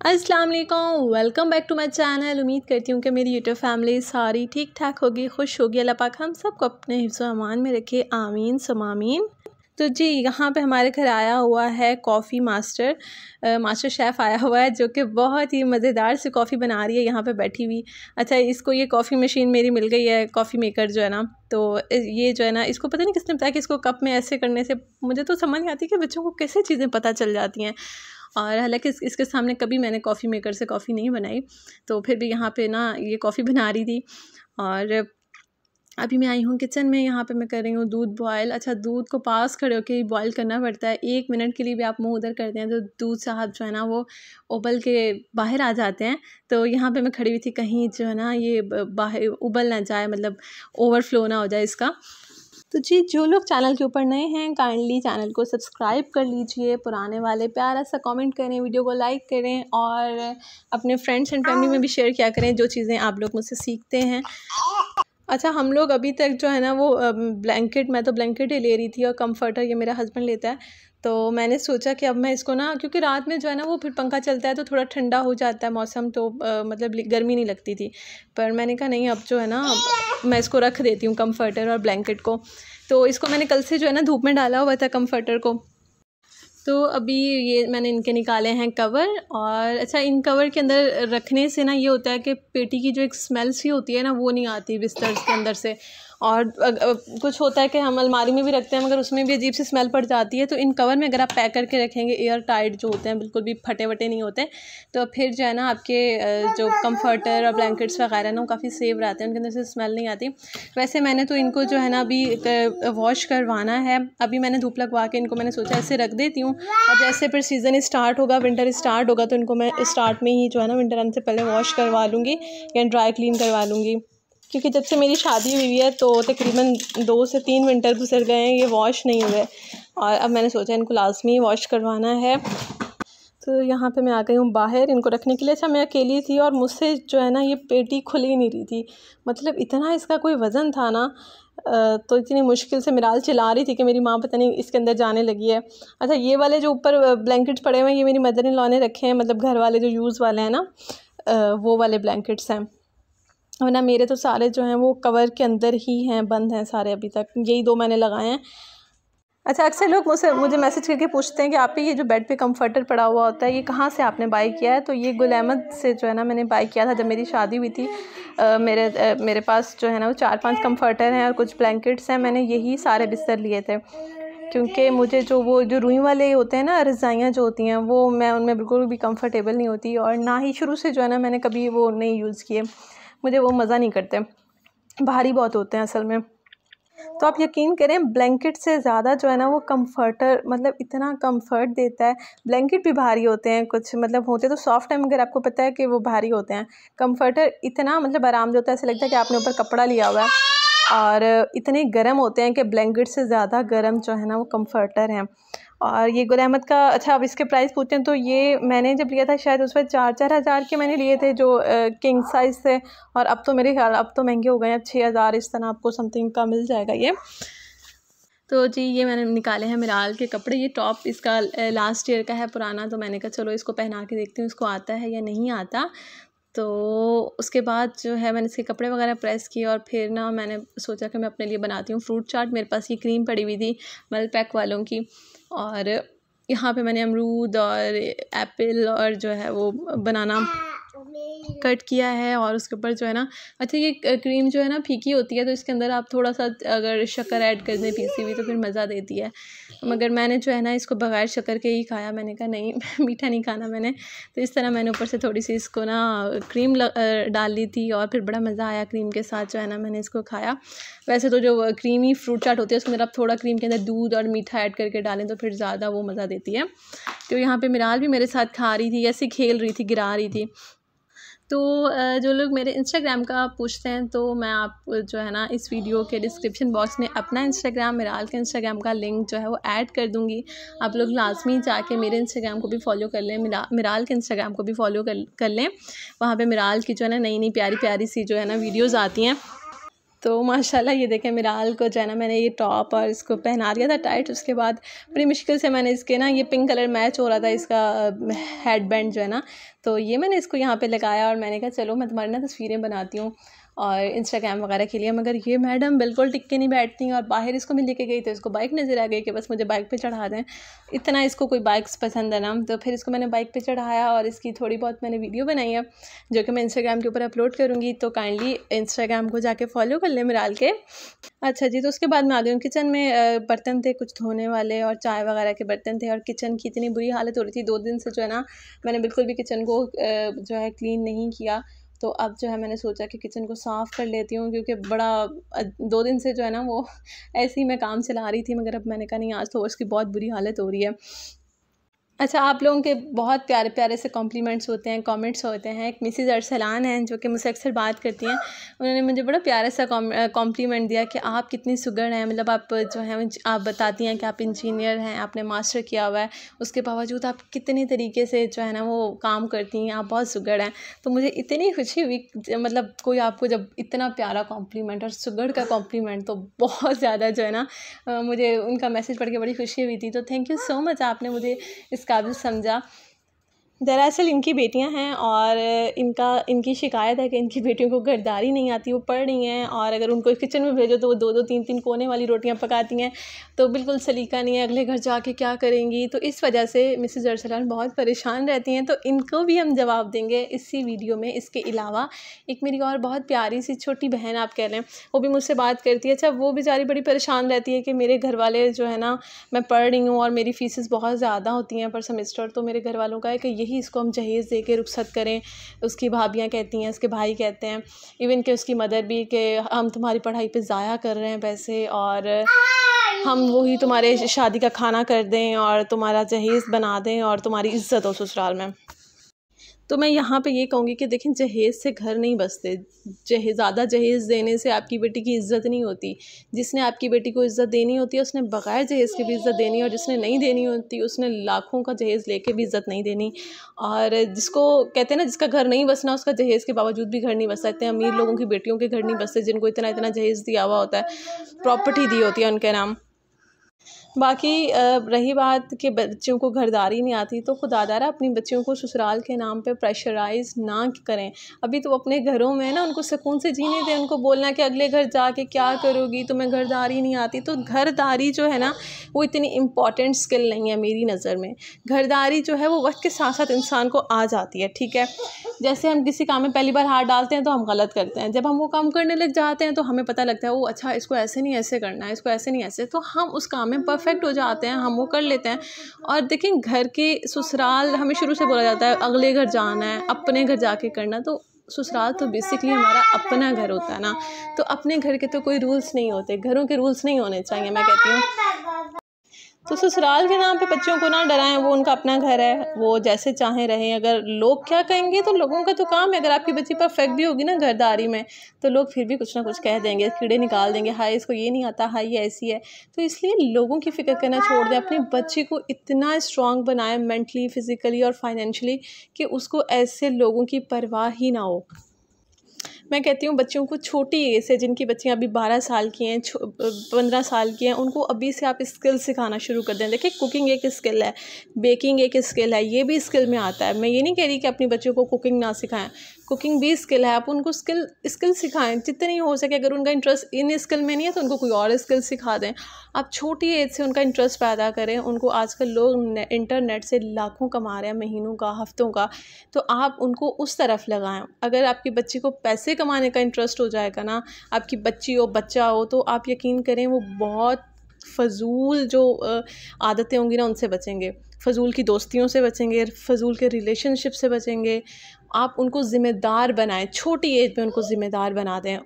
अस्सलाम वालेकुम, welcome back to my channel. उम्मीद करती हूँ कि मेरी यूट्यूब फैमिली सारी ठीक ठाक होगी, खुश होगी। अल्लाह पाक हम सबको अपने हिफ्ज़ व अमान में रखे, आमीन सुम आमीन। तो जी यहाँ पे हमारे घर आया हुआ है कॉफ़ी मास्टर शेफ़ आया हुआ है, जो कि बहुत ही मज़ेदार सी कॉफ़ी बना रही है यहाँ पे बैठी हुई। अच्छा, इसको ये कॉफ़ी मशीन मेरी मिल गई है, कॉफ़ी मेकर जो है ना, तो ये जो है ना, इसको पता नहीं किसने बताया कि इसको कप में ऐसे करने से, मुझे तो समझ नहीं आती कि बच्चों को कैसे चीज़ें पता चल जाती हैं। और हालांकि इसके सामने कभी मैंने कॉफ़ी मेकर से कॉफ़ी नहीं बनाई, तो फिर भी यहाँ पे ना ये कॉफ़ी बना रही थी। और अभी मैं आई हूँ किचन में, यहाँ पे मैं कर रही हूँ दूध बॉयल। अच्छा, दूध को पास खड़े होकर बॉयल करना पड़ता है, 1 मिनट के लिए भी आप मुंह उधर करते हैं तो दूध साहब जो है ना वो उबल के बाहर आ जाते हैं। तो यहाँ पे मैं खड़ी हुई थी, कहीं जो है ना ये बाहर उबल ना जाए, मतलब ओवरफ्लो ना हो जाए इसका। तो जी, जो लोग चैनल के ऊपर नए हैं काइंडली चैनल को सब्सक्राइब कर लीजिए, पुराने वाले प्यारा सा कमेंट करें, वीडियो को लाइक करें और अपने फ्रेंड्स एंड फैमिली में भी शेयर किया करें जो चीज़ें आप लोग मुझसे सीखते हैं। अच्छा, हम लोग अभी तक जो है ना वो ब्लैंकेट, मैं तो ब्लैंकेट ही ले रही थी और कंफर्टर ये मेरा हस्बैंड लेता है। तो मैंने सोचा कि अब मैं इसको ना, क्योंकि रात में जो है ना वो फिर पंखा चलता है तो थोड़ा ठंडा हो जाता है मौसम, तो मतलब गर्मी नहीं लगती थी। पर मैंने कहा नहीं, अब जो है ना मैं इसको रख देती हूँ कंफर्टर और ब्लैंकेट को। तो इसको मैंने कल से जो है ना धूप में डाला हुआ था कंफर्टर को। तो अभी ये मैंने इनके निकाले हैं कवर। और अच्छा, इन कवर के अंदर रखने से ना ये होता है कि पेटी की जो एक स्मेल सी होती है ना वो नहीं आती बिस्तर के अंदर से। और कुछ होता है कि हम अलमारी में भी रखते हैं मगर उसमें भी अजीब सी स्मेल पड़ जाती है। तो इन कवर में अगर आप पैक करके रखेंगे, एयर टाइट जो होते हैं, बिल्कुल भी फटे वटे नहीं होते, तो फिर जो है ना आपके जो कंफर्टर और ब्लैंकेट्स वगैरह ना वो काफ़ी सेफ रहते हैं, उनके अंदर से स्मेल नहीं आती। वैसे मैंने तो इनको जो है ना अभी वॉश करवाना है। अभी मैंने धूप लगवा के इनको मैंने सोचा ऐसे रख देती हूँ, और जैसे फिर सीज़न स्टार्ट होगा, विंटर स्टार्ट होगा, तो इनको मैं स्टार्ट में ही जो है ना विंटर आने से पहले वॉश करवा लूँगी या ड्राई क्लीन करवा लूँगी। क्योंकि जब से मेरी शादी हुई है तो तकरीबन 2 से 3 विंटर गुजर गए हैं, ये वॉश नहीं हुए, और अब मैंने सोचा इनको लाजमी वॉश करवाना है। तो यहाँ पे मैं आ गई हूँ बाहर इनको रखने के लिए। अच्छा, मैं अकेली थी और मुझसे जो है ना ये पेटी खुल ही नहीं रही थी, मतलब इतना इसका कोई वज़न था ना, तो इतनी मुश्किल से मिराल चिल्ला रही थी कि मेरी माँ पता नहीं इसके अंदर जाने लगी है। अच्छा, ये वाले जो ऊपर ब्लैंकेट्स पड़े हुए हैं ये मेरी मदर इन लॉ ने रखे हैं, मतलब घर वाले जो यूज़ वाले हैं ना, वो वाले ब्लैंकेट्स हैं। वरना मेरे तो सारे जो हैं वो कवर के अंदर ही हैं, बंद हैं सारे अभी तक, यही 2 मैंने लगाए हैं। अच्छा, अक्सर लोग मुझे मैसेज करके पूछते हैं कि आप पे ये जो बेड पे कंफर्टर पड़ा हुआ होता है ये कहाँ से आपने बाय किया है। तो ये गुल अहमद से जो है ना मैंने बाय किया था जब मेरी शादी हुई थी। मेरे पास जो है ना वो 4-5 कंफर्टर हैं और कुछ ब्लैंकेट्स हैं, मैंने यही सारे बिस्तर लिए थे। क्योंकि मुझे जो रुई वाले होते हैं ना, रज़ाइयाँ जो होती हैं, वो मैं उनमें बिल्कुल भी कंफर्टेबल नहीं होती, और ना ही शुरू से जो है ना मैंने कभी वो नहीं यूज़ किए, मुझे वो मज़ा नहीं करते, भारी बहुत होते हैं असल में। तो आप यकीन करें, ब्लैंकेट से ज़्यादा जो है ना वो कंफर्टर मतलब इतना कंफर्ट देता है। ब्लैंकेट भी भारी होते हैं कुछ, मतलब होते तो सॉफ्ट है मगर आपको पता है कि वो भारी होते हैं। कंफर्टर इतना मतलब आराम देता है, ऐसा लगता है कि आपने ऊपर कपड़ा लिया हुआ है। और इतने गर्म होते हैं कि ब्लैंकेट से ज़्यादा गर्म जो है ना वो कंफर्टर हैं। और ये गुल अहमद का, अच्छा अब इसके प्राइस पूछते हैं तो ये मैंने जब लिया था शायद उस वक्त 4-4 हज़ार के मैंने लिए थे, जो किंग साइज़ थे। और अब तो मेरे ख्याल अब तो महंगे हो गए हैं, अब 6 हज़ार इस तरह आपको समथिंग का मिल जाएगा ये। तो जी ये मैंने निकाले हैं मिराल के कपड़े। ये टॉप इसका लास्ट ईयर का है पुराना, तो मैंने कहा चलो इसको पहना के देखती हूँ इसको आता है या नहीं आता। तो उसके बाद जो है मैंने इसके कपड़े वगैरह प्रेस किए, और फिर ना मैंने सोचा कि मैं अपने लिए बनाती हूँ फ्रूट चाट। मेरे पास ये क्रीम पड़ी हुई थी मल पैक वालों की, और यहाँ पे मैंने अमरूद और एप्पल और जो है वो बनाना कट किया है। और उसके ऊपर जो है ना, अच्छा ये क्रीम जो है ना फीकी होती है, तो इसके अंदर आप थोड़ा सा अगर शक्कर ऐड कर दें पीसी हुई तो फिर मज़ा देती है। मगर मैंने जो है ना इसको बग़ैर शक्कर के ही खाया, मैंने कहा नहीं मीठा नहीं खाना मैंने। तो इस तरह मैंने ऊपर से थोड़ी सी इसको ना क्रीम डाल ली थी, और फिर बड़ा मज़ा आया क्रीम के साथ जो है ना मैंने इसको खाया। वैसे तो जो क्रीमी फ्रूट चाट होती है उसके अंदर आप थोड़ा क्रीम के अंदर दूध और मीठा ऐड करके डालें तो फिर ज़्यादा वो मज़ा देती है। तो यहाँ पे मिराल भी मेरे साथ खा रही थी, ऐसे खेल रही थी, गिरा रही थी। तो जो लोग मेरे इंस्टाग्राम का पूछते हैं तो मैं आप जो है ना इस वीडियो के डिस्क्रिप्शन बॉक्स में अपना इंस्टाग्राम, मिराल के इंस्टाग्राम का लिंक जो है वो ऐड कर दूँगी। आप लोग लाजमी जाके मेरे इंस्टाग्राम को भी फॉलो कर लें, मिराल के इंस्टाग्राम को भी फॉलो कर लें। वहाँ पे मिराल की जो है ना नई नई प्यारी प्यारी सी जो है ना वीडियोज़ आती हैं। तो माशाल्लाह ये देखें मिराल को जो है ना मैंने ये टॉप और इसको पहना दिया था टाइट। उसके बाद बड़ी मुश्किल से मैंने इसके ना ये पिंक कलर मैच हो रहा था इसका हेड बैंड जो है ना, तो ये मैंने इसको यहाँ पे लगाया और मैंने कहा चलो मैं तुम्हारी ना तस्वीरें बनाती हूँ और इंस्टाग्राम वगैरह के लिए। मगर ये मैडम बिल्कुल टिक के नहीं बैठती और बाहर इसको मैं लेके गई तो इसको बाइक नज़र आ गई कि बस मुझे बाइक पे चढ़ा दें, इतना इसको कोई बाइक्स पसंद है ना। तो फिर इसको मैंने बाइक पे चढ़ाया और इसकी थोड़ी बहुत मैंने वीडियो बनाई है जो कि मैं इंस्टाग्राम के ऊपर अपलोड करूँगी, तो काइंडली इंस्टाग्राम को जाके फॉलो कर लें मिराल के। अच्छा जी, तो उसके बाद मैं आ गई हूँ किचन में। बर्तन थे कुछ धोने वाले और चाय वगैरह के बर्तन थे और किचन की इतनी बुरी हालत हो रही थी 2 दिन से जो है ना मैंने बिल्कुल भी किचन को जो है क्लीन नहीं किया। तो अब जो है मैंने सोचा कि किचन को साफ़ कर लेती हूँ क्योंकि बड़ा 2 दिन से जो है ना वो ऐसे ही मैं काम चला रही थी, मगर अब मैंने कहा नहीं आज तो उसकी बहुत बुरी हालत हो रही है। अच्छा, आप लोगों के बहुत प्यारे प्यारे से कॉम्प्लीमेंट्स होते हैं, कमेंट्स होते हैं। एक मिसेज़ अरसलान हैं जो कि मुझसे अक्सर बात करती हैं, उन्होंने मुझे बड़ा प्यारा सा कॉम्प्लीमेंट दिया कि आप कितनी सुगड़ हैं। मतलब आप जो है आप बताती हैं कि आप इंजीनियर हैं, आपने मास्टर किया हुआ है, उसके बावजूद आप कितने तरीके से जो है ना वो काम करती हैं, आप बहुत सुगड़ हैं। तो मुझे इतनी खुशी हुई, मतलब कोई आपको जब इतना प्यारा कॉम्प्लीमेंट और सुगड़ का कॉम्प्लीमेंट, तो बहुत ज़्यादा जो है ना मुझे उनका मैसेज पढ़ के बड़ी खुशी हुई थी। तो थैंक यू सो मच, आपने मुझे इस काबिल समझा। दरअसल इनकी बेटियां हैं और इनकी शिकायत है कि इनकी बेटियों को घरदारी नहीं आती, वो पढ़ रही हैं और अगर उनको किचन में भेजो तो वो 2-2 3-3 कोने वाली रोटियां पकाती हैं, तो बिल्कुल सलीका नहीं है, अगले घर जाके क्या करेंगी। तो इस वजह से मिसेज़ अरसलान बहुत परेशान रहती हैं, तो इनको भी हम जवाब देंगे इसी वीडियो में। इसके अलावा एक मेरी और बहुत प्यारी सी छोटी बहन आप कह लें, वो भी मुझसे बात करती है। अच्छा, वो बेचारी बड़ी परेशान रहती है कि मेरे घर वाले जो है ना, मैं पढ़ रही हूँ और मेरी फ़ीसेस बहुत ज़्यादा होती हैं पर सेमेस्टर, तो मेरे घर वालों का है कि यही इसको हम जहेज़ दे के रुखसत करें। उसकी भाभियाँ कहती हैं, उसके भाई कहते हैं, इवन कि उसकी मदर भी, कि हम तुम्हारी पढ़ाई पे ज़ाया कर रहे हैं पैसे और हम वही तुम्हारे शादी का खाना कर दें और तुम्हारा जहेज़ बना दें और तुम्हारी इज़्ज़त हो ससुराल में। तो मैं यहाँ पे ये कहूँगी कि देखें, जहेज़ से घर नहीं बसते। ज़्यादा जहेज़ देने से आपकी बेटी की इज़्ज़त नहीं होती। जिसने आपकी बेटी को इज़्ज़त देनी होती है उसने बग़ैर जहेज़ के भी इज़्ज़त देनी है, और जिसने नहीं देनी होती उसने लाखों का जहेज़ लेके भी इज़्ज़त नहीं देनी। और जिसको कहते हैं ना, जिसका घर नहीं बसना उसका जहेज़ के बावजूद भी घर नहीं बसता। इतने अमीर लोगों की बेटियों के घर नहीं बसते जिनको इतना इतना जहेज़ दिया हुआ होता है, प्रॉपर्टी दी होती है उनके नाम। बाकी रही बात कि बच्चों को घरदारी नहीं आती, तो खुदादारा अपनी बच्चियों को ससुराल के नाम पे प्रेशराइज़ ना करें। अभी तो अपने घरों में ना उनको सुकून से जीने दें। उनको बोलना कि अगले घर जाके क्या करोगी, तुम्हें घरदारी नहीं आती। तो घरदारी जो है ना वो इतनी इम्पॉर्टेंट स्किल नहीं है मेरी नज़र में। घरदारी जो है वो वक्त के साथ साथ इंसान को आ जाती है, ठीक है। जैसे हम किसी काम में पहली बार हाथ डालते हैं तो हम गलत करते हैं, जब हम वो काम करने लग जाते हैं तो हमें पता लगता है वो अच्छा इसको ऐसे नहीं ऐसे करना है, इसको ऐसे नहीं ऐसे, तो हम उस काम में परफेक्ट हो जाते हैं, हम वो कर लेते हैं। और देखें, घर के ससुराल हमें शुरू से बोला जाता है अगले घर जाना है, अपने घर जाके करना। तो ससुराल तो बेसिकली हमारा अपना घर होता है ना, तो अपने घर के तो कोई रूल्स नहीं होते, घरों के रूल्स नहीं होने चाहिए, मैं कहती हूँ। तो ससुराल के नाम पे बच्चों को ना डराएं, वो उनका अपना घर है, वो जैसे चाहें रहें। अगर लोग क्या कहेंगे तो लोगों का तो काम है। अगर आपकी बच्ची परफेक्ट भी होगी ना घरदारी में, तो लोग फिर भी कुछ ना कुछ कह देंगे, कीड़े निकाल देंगे, हाय इसको ये नहीं आता, हाय ये ऐसी है। तो इसलिए लोगों की फ़िक्र करना छोड़ दें, अपनी बच्ची को इतना स्ट्रॉन्ग बनाएं मेंटली, फ़िज़िकली और फाइनेंशियली कि उसको ऐसे लोगों की परवाह ही ना हो। मैं कहती हूँ बच्चों को छोटी एज से, जिनकी बच्चियाँ अभी 12 साल की हैं, 15 साल की हैं, उनको अभी से आप स्किल सिखाना शुरू कर दें। देखिए, कुकिंग एक स्किल है, बेकिंग एक स्किल है, ये भी स्किल में आता है। मैं ये नहीं कह रही कि अपनी बच्चों को कुकिंग ना सिखाएं, कुकिंग भी स्किल है। आप उनको स्किल सिखाएं जितनी हो सके। अगर उनका इंटरेस्ट इन स्किल में नहीं है तो उनको कोई और स्किल सिखा दें। आप छोटी एज से उनका इंटरेस्ट पैदा करें उनको। आजकल लोग इंटरनेट से लाखों कमा रहे हैं, महीनों का, हफ्तों का, तो आप उनको उस तरफ लगाएं। अगर आपकी बच्ची को पैसे कमाने का इंटरेस्ट हो जाएगा ना, आपकी बच्ची हो बच्चा हो, तो आप यकीन करें वो बहुत फ़जूल जो आदतें होंगी ना उनसे बचेंगे, फ़जूल की दोस्तियों से बचेंगे, फ़जूल के रिलेशनशिप से बचेंगे। आप उनको ज़िम्मेदार बनाएं, छोटी एज में उनको ज़िम्मेदार बना दें।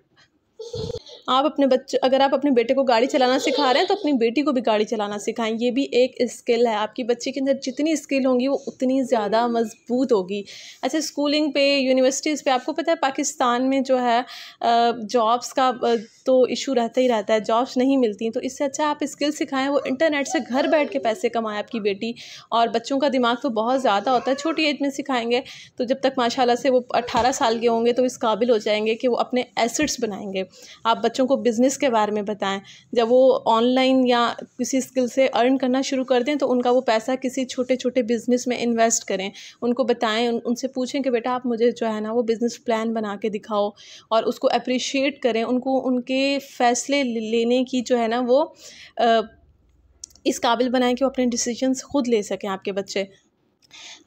आप अपने बच्चे, अगर आप अपने बेटे को गाड़ी चलाना सिखा रहे हैं तो अपनी बेटी को भी गाड़ी चलाना सिखाएं, ये भी एक स्किल है। आपकी बच्ची के अंदर जितनी स्किल होंगी वो उतनी ज़्यादा मजबूत होगी। अच्छा, स्कूलिंग पे, यूनिवर्सिटीज़ पे, आपको पता है पाकिस्तान में जो है जॉब्स का तो इशू रहता ही रहता है, जॉब्स नहीं मिलती। तो इससे अच्छा आप स्किल सिखाएं, वो इंटरनेट से घर बैठ के पैसे कमाएं आपकी बेटी। और बच्चों का दिमाग तो बहुत ज़्यादा होता है, छोटी एज में सिखाएंगे तो जब तक माशाल्लाह से वो 18 साल के होंगे तो इस काबिल हो जाएंगे कि वो अपने एसेट्स बनाएंगे। आप बच्चों बच्चों को बिज़नेस के बारे में बताएं। जब वो ऑनलाइन या किसी स्किल से अर्न करना शुरू कर दें तो उनका वो पैसा किसी छोटे छोटे बिज़नेस में इन्वेस्ट करें। उनको बताएं, उनसे पूछें कि बेटा आप मुझे जो है ना वो बिज़नेस प्लान बना के दिखाओ, और उसको अप्रिशिएट करें। उनको उनके फ़ैसले लेने की जो है ना वो इस काबिल बनाएं कि वो अपने डिसीजंस खुद ले सकें आपके बच्चे।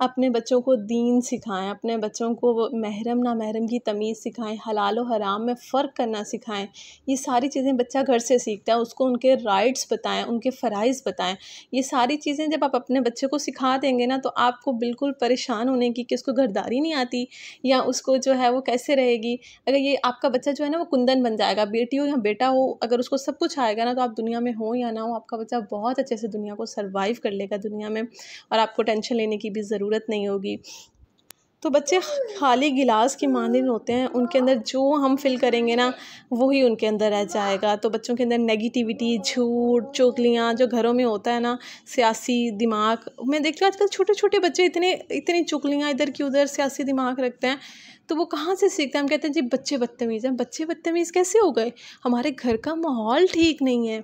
अपने बच्चों को दीन सिखाएं, अपने बच्चों को महरम ना महरम की तमीज़ सिखाएं, हलाल और हराम में फ़र्क करना सिखाएं। ये सारी चीज़ें बच्चा घर से सीखता है। उसको उनके राइट्स बताएं, उनके फ़राइज़ बताएं। ये सारी चीज़ें जब आप अपने बच्चे को सिखा देंगे ना तो आपको बिल्कुल परेशान होने की कि उसको घरदारी नहीं आती या उसको जो है वो कैसे रहेगी। अगर ये आपका बच्चा जो है ना वो कुंदन बन जाएगा, बेटी हो या बेटा हो, अगर उसको सब कुछ आएगा ना तो आप दुनिया में हो या ना हो, आपका बच्चा बहुत अच्छे से दुनिया को सर्वाइव कर लेगा दुनिया में, और आपको टेंशन लेने की भी ज़रूरत नहीं होगी। तो बच्चे खाली गिलास की मानिंद होते हैं, उनके अंदर जो हम फिल करेंगे ना वही उनके अंदर रह जाएगा। तो बच्चों के अंदर नेगेटिविटी, झूठ, चुगलियाँ जो घरों में होता है ना, सियासी दिमाग, मैं देखती हूँ आजकल छोटे छोटे बच्चे इतनी चुगलियाँ इधर की उधर सियासी दिमाग रखते हैं। तो वो कहाँ से सीखते हैं? हम कहते हैं जी बच्चे बदतमीज़ हैं। बच्चे बदतमीज़ कैसे हो गए? हमारे घर का माहौल ठीक नहीं है।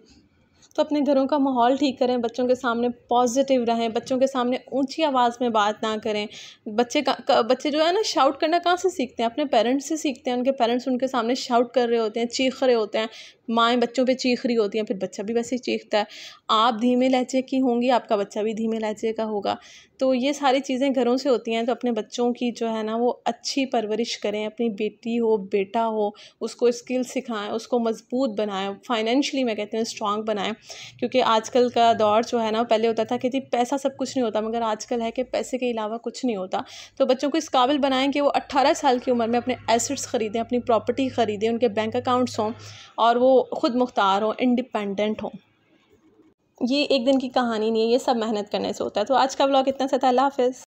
तो अपने घरों का माहौल ठीक करें, बच्चों के सामने पॉजिटिव रहें, बच्चों के सामने ऊंची आवाज़ में बात ना करें। बच्चे जो है ना शाउट करना कहाँ से सीखते हैं? अपने पेरेंट्स से सीखते हैं। उनके पेरेंट्स उनके सामने शाउट कर रहे होते हैं, चीख रहे होते हैं, माएँ बच्चों पे चीख रही होती हैं, फिर बच्चा भी वैसे ही चीखता है। आप धीमे लहजे की होंगी, आपका बच्चा भी धीमे लहजे का होगा। तो ये सारी चीज़ें घरों से होती हैं। तो अपने बच्चों की जो है ना वो अच्छी परवरिश करें। अपनी बेटी हो, बेटा हो, उसको स्किल सिखाएं, उसको मजबूत बनाएं, फाइनेंशियली मैं कहती हूँ स्ट्रॉन्ग बनाएं। क्योंकि आजकल का दौर जो है ना, पहले होता था कि जी पैसा सब कुछ नहीं होता, मगर आजकल है कि पैसे के अलावा कुछ नहीं होता। तो बच्चों को इस काबिल बनाएं कि वो 18 साल की उम्र में अपने एसेट्स ख़रीदें, अपनी प्रॉपर्टी ख़रीदें, उनके बैंक अकाउंट्स हों और वो ख़ुद मुख्तार हों, इंडिपेंडेंट हों। ये एक दिन की कहानी नहीं है, ये सब मेहनत करने से होता है। तो आज का व्लॉग इतना सा था। अल्लाह हाफ़िज़।